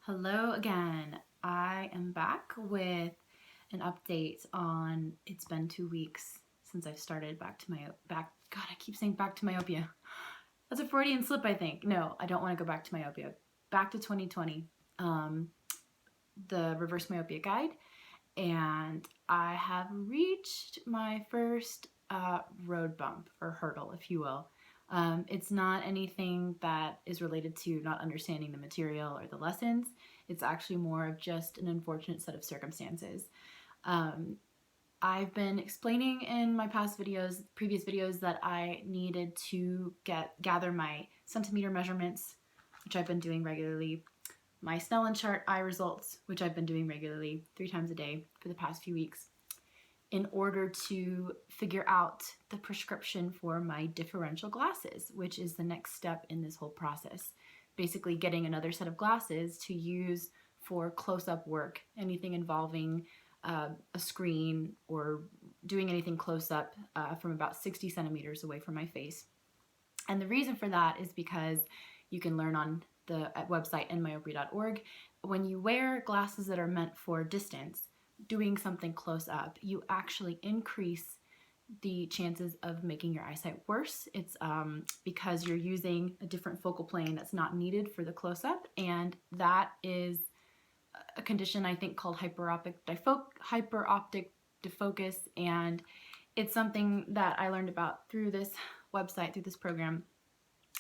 Hello again. I am back with an update on it's been 2 weeks since I've started back to my God, I keep saying back to myopia. That's a Freudian slip, I think. No, I don't want to go back to myopia. Back to 2020. The reverse myopia guide, and I have reached my first road bump or hurdle, if you will. It's not anything that is related to not understanding the material or the lessons. It's actually more of just an unfortunate set of circumstances. I've been explaining in my previous videos, that I needed to gather my centimeter measurements, which I've been doing regularly, my Snellen chart eye results, which I've been doing regularly 3 times a day for the past few weeks, in order to figure out the prescription for my differential glasses, which is the next step in this whole process. Basically getting another set of glasses to use for close-up work, anything involving a screen or doing anything close-up from about 60 centimeters away from my face. And the reason for that is because you can learn on the website nmyopia.org, when you wear glasses that are meant for distance, doing something close up, you actually increase the chances of making your eyesight worse. It's because you're using a different focal plane that's not needed for the close-up, and that is a condition I think called hyperoptic defocus, and it's something that I learned about through this website, through this program,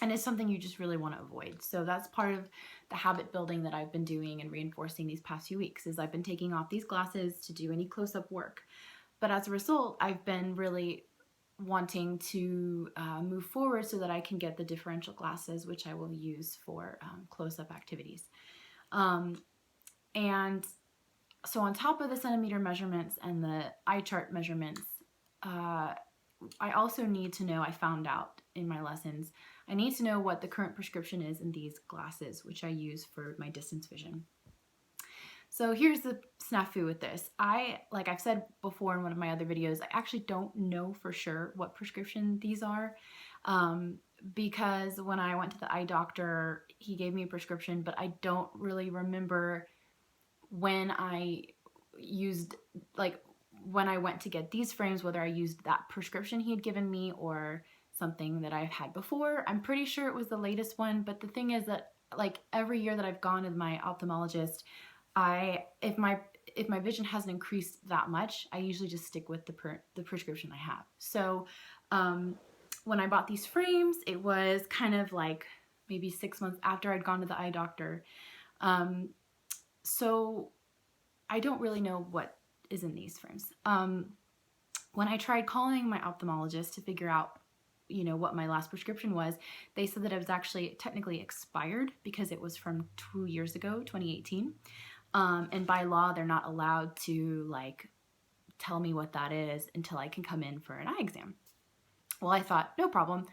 and it's something you just really want to avoid. So that's part of the habit building that I've been doing and reinforcing these past few weeks, is I've been taking off these glasses to do any close-up work. But as a result, I've been really wanting to move forward so that I can get the differential glasses, which I will use for close-up activities. And so on top of the centimeter measurements and the eye chart measurements, I also need to know, I found out in my lessons, I need to know what the current prescription is in these glasses, which I use for my distance vision. So here's the snafu with this. Like I've said before in one of my other videos, I actually don't know for sure what prescription these are, because when I went to the eye doctor, he gave me a prescription, but I don't really remember when I used, when I went to get these frames, whether I used that prescription he had given me or something that I've had before. I'm pretty sure it was the latest one, but the thing is that every year that I've gone to my ophthalmologist, if my vision hasn't increased that much, I usually just stick with the prescription I have. So when I bought these frames, it was kind of like maybe 6 months after I'd gone to the eye doctor. So I don't really know what is in these frames. When I tried calling my ophthalmologist to figure out, what my last prescription was, they said that it was actually technically expired because it was from 2 years ago, 2018. And by law, they're not allowed to tell me what that is until I can come in for an eye exam. Well, I thought, no problem.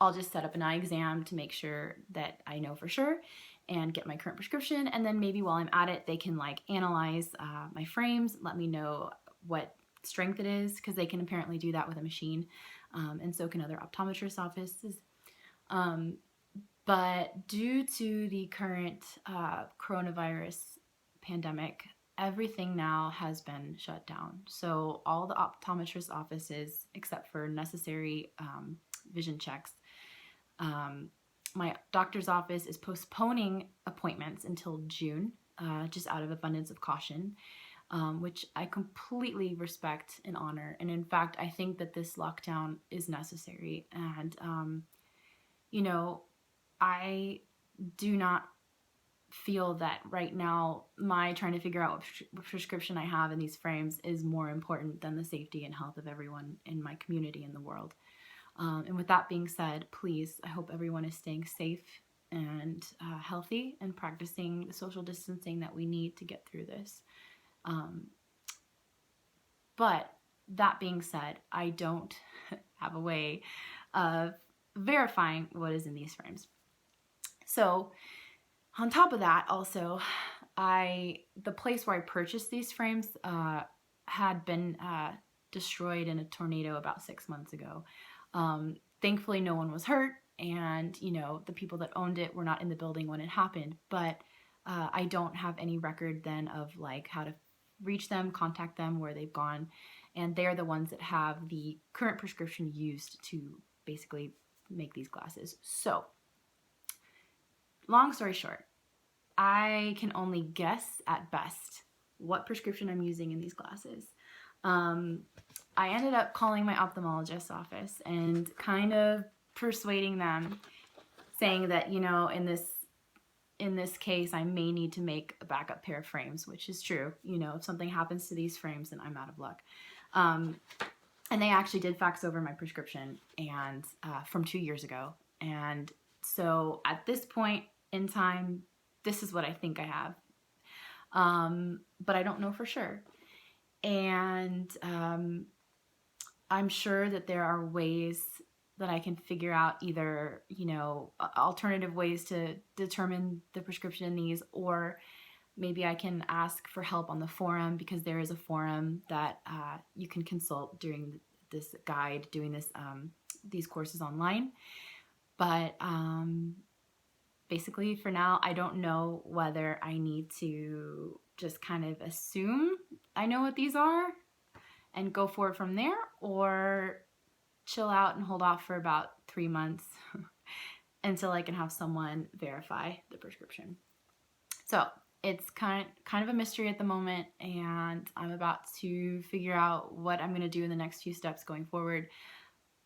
I'll just set up an eye exam to make sure that I know for sure and get my current prescription. And then maybe while I'm at it, they can analyze my frames, let me know what strength it is, because they can apparently do that with a machine. And so can other optometrist offices. But due to the current coronavirus pandemic, everything now has been shut down. So all the optometrist offices, except for necessary vision checks, my doctor's office is postponing appointments until June, just out of abundance of caution, which I completely respect and honor. And in fact, I think that this lockdown is necessary. And, I do not feel that right now my trying to figure out what prescription I have in these frames is more important than the safety and health of everyone in my community and the world. And with that being said, please, I hope everyone is staying safe and healthy and practicing the social distancing that we need to get through this. But that being said, I don't have a way of verifying what is in these frames. So on top of that, also, the place where I purchased these frames had been destroyed in a tornado about 6 months ago. Thankfully, no one was hurt, and the people that owned it were not in the building when it happened. But I don't have any record then of like how to reach them, contact them, where they've gone, and they're the ones that have the current prescription used to basically make these glasses. So, long story short, I can only guess at best what prescription I'm using in these glasses. I ended up calling my ophthalmologist's office and kind of persuading them, saying that, you know, in this case, I may need to make a backup pair of frames, which is true. You know, if something happens to these frames, then I'm out of luck. And they actually did fax over my prescription and from 2 years ago. And so at this point in time, this is what I think I have. But I don't know for sure. And I'm sure that there are ways that I can figure out, either, you know, alternative ways to determine the prescription in these, or maybe I can ask for help on the forum, because there is a forum that you can consult during this guide, doing these courses online. But basically, for now, I don't know whether I need to just kind of assume I know what these are and go forward from there, or chill out and hold off for about 3 months until I can have someone verify the prescription. So it's kind of a mystery at the moment, and I'm about to figure out what I'm going to do in the next few steps going forward.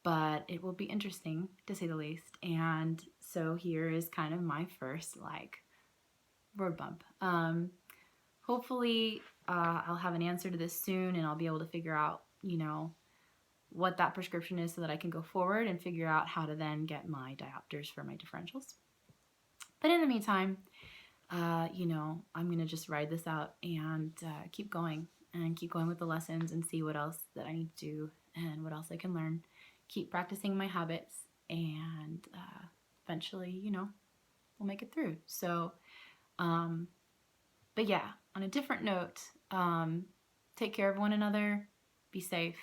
But it will be interesting, to say the least. And so here is kind of my first like road bump. Hopefully I'll have an answer to this soon, and I'll be able to figure out, you know, what that prescription is, so that I can go forward and figure out how to then get my diopters for my differentials. But in the meantime, you know, I'm going to just ride this out and keep going with the lessons, and see what else that I need to do and what else I can learn. Keep practicing my habits, and eventually, you know, we'll make it through. So, but yeah, on a different note, take care of one another, be safe,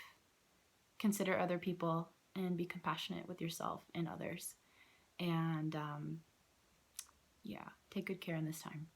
consider other people, and be compassionate with yourself and others. And yeah, take good care in this time.